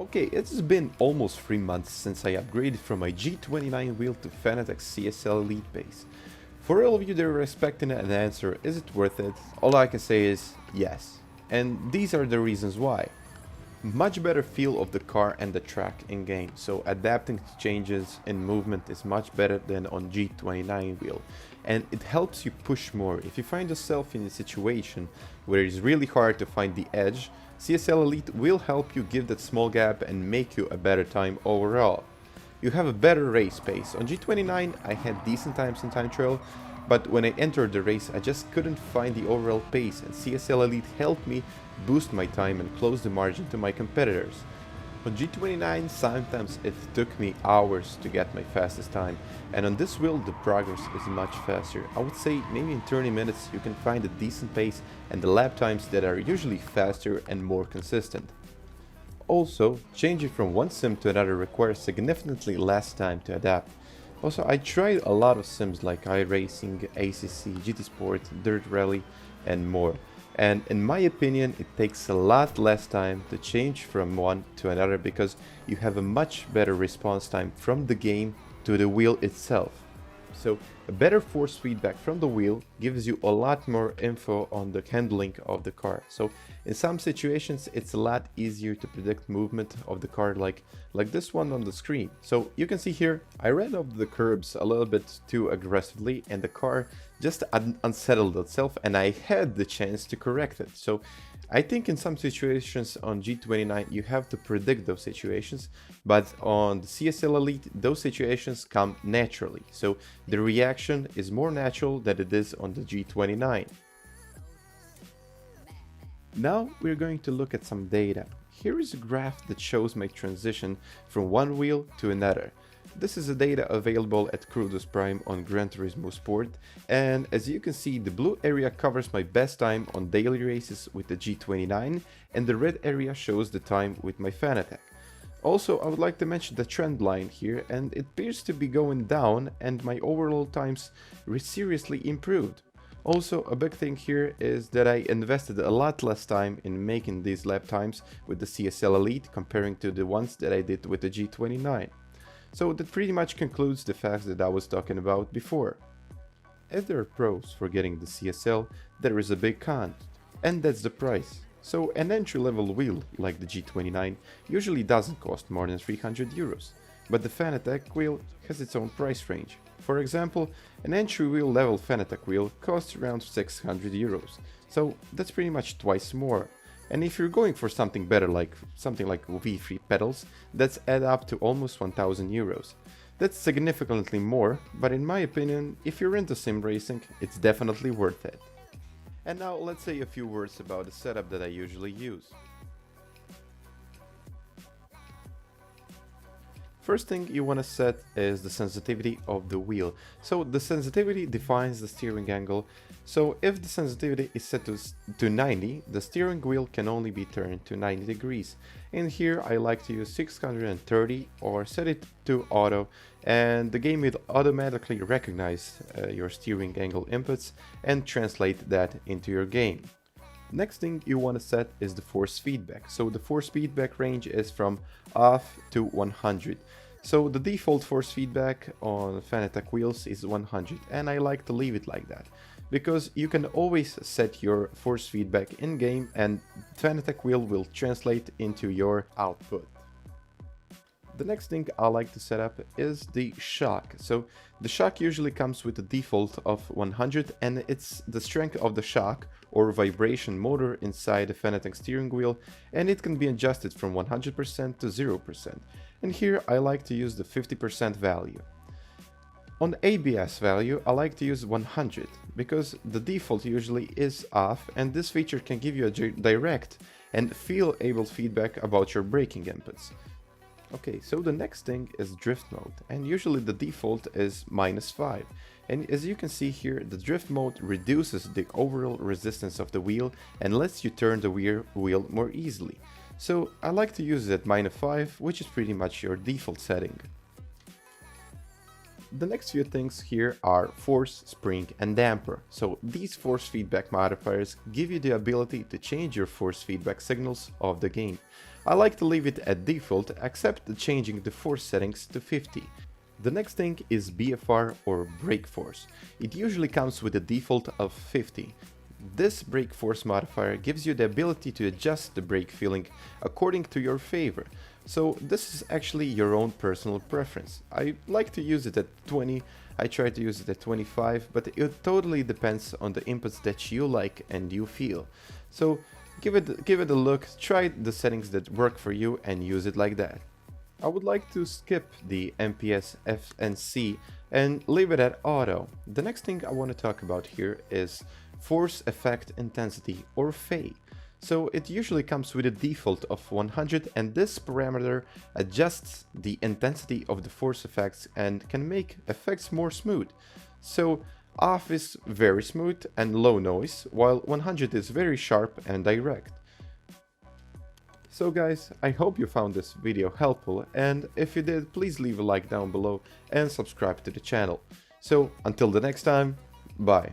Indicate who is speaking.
Speaker 1: Okay, it's been almost 3 months since I upgraded from my G29 wheel to Fanatec CSL Elite base. For all of you that are expecting an answer, is it worth it? All I can say is yes. And these are the reasons why. Much better feel of the car and the track in game, so adapting to changes in movement is much better than on G29 wheel, and it helps you push more. If you find yourself in a situation where it's really hard to find the edge, CSL Elite will help you give that small gap and make you a better time overall. You have a better race pace. On G29 I had decent times in time trial, but when I entered the race I just couldn't find the overall pace, and CSL Elite helped me boost my time and close the margin to my competitors. On G29 sometimes it took me hours to get my fastest time, and on this wheel the progress is much faster. I would say maybe in 30 minutes you can find a decent pace and the lap times that are usually faster and more consistent. Also, changing from one sim to another requires significantly less time to adapt. Also, I tried a lot of sims like iRacing, ACC, GT Sport, Dirt Rally and more. And in my opinion, it takes a lot less time to change from one to another because you have a much better response time from the game to the wheel itself. So a better force feedback from the wheel gives you a lot more info on the handling of the car. So in some situations it's a lot easier to predict movement of the car, like this one on the screen. So you can see here I ran up the curbs a little bit too aggressively and the car just unsettled itself, and I had the chance to correct it. So I think in some situations on G29 you have to predict those situations, but on the CSL Elite those situations come naturally, so the reaction is more natural than it is on the G29. Now we're going to look at some data. Here is a graph that shows my transition from one wheel to another. This is the data available at Crudos Prime on Gran Turismo Sport, and as you can see the blue area covers my best time on daily races with the G29 and the red area shows the time with my Fanatec. Also, I would like to mention the trend line here, and it appears to be going down and my overall times seriously improved. Also, a big thing here is that I invested a lot less time in making these lap times with the CSL Elite comparing to the ones that I did with the G29. So that pretty much concludes the facts that I was talking about before. As there are pros for getting the CSL, there is a big con, and that's the price. So an entry-level wheel like the G29 usually doesn't cost more than 300 euros, but the Fanatec wheel has its own price range. For example, an entry wheel level Fanatec wheel costs around 600 euros, so that's pretty much twice more. And if you're going for something better, like something like V3 pedals, that's add up to almost 1000 euros. That's significantly more, but in my opinion, if you're into sim racing, it's definitely worth it. And now let's say a few words about the setup that I usually use. First thing you want to set is the sensitivity of the wheel. So the sensitivity defines the steering angle. So if the sensitivity is set to 90, the steering wheel can only be turned to 90 degrees. And here I like to use 630 or set it to auto, and the game will automatically recognize your steering angle inputs and translate that into your game. Next thing you want to set is the force feedback. So the force feedback range is from off to 100. So the default force feedback on Fanatec wheels is 100, and I like to leave it like that, because you can always set your force feedback in game and Fanatec wheel will translate into your output. The next thing I like to set up is the shock. So the shock usually comes with the default of 100, and it's the strength of the shock or vibration motor inside the Fanatec steering wheel, and it can be adjusted from 100% to 0%. And here I like to use the 50% value. On the ABS value I like to use 100 because the default usually is off, and this feature can give you a direct and feel-able feedback about your braking inputs. Okay, so the next thing is drift mode, and usually the default is -5. And as you can see here, the drift mode reduces the overall resistance of the wheel and lets you turn the wheel more easily. So I like to use it at -5, which is pretty much your default setting. The next few things here are force, spring and damper. So these force feedback modifiers give you the ability to change your force feedback signals of the game. I like to leave it at default, except changing the force settings to 50. The next thing is BFR or brake force. It usually comes with a default of 50. This brake force modifier gives you the ability to adjust the brake feeling according to your favor. So this is actually your own personal preference. I like to use it at 20, I try to use it at 25, but it totally depends on the inputs that you like and you feel. So give it a look, try the settings that work for you and use it like that. I would like to skip the MPS, F and C and leave it at auto. The next thing I want to talk about here is force effect intensity or FE. So it usually comes with a default of 100 and this parameter adjusts the intensity of the force effects and can make effects more smooth. So off is very smooth and low noise, while 100 is very sharp and direct. So guys, I hope you found this video helpful, and if you did, please leave a like down below and subscribe to the channel. So until the next time, bye.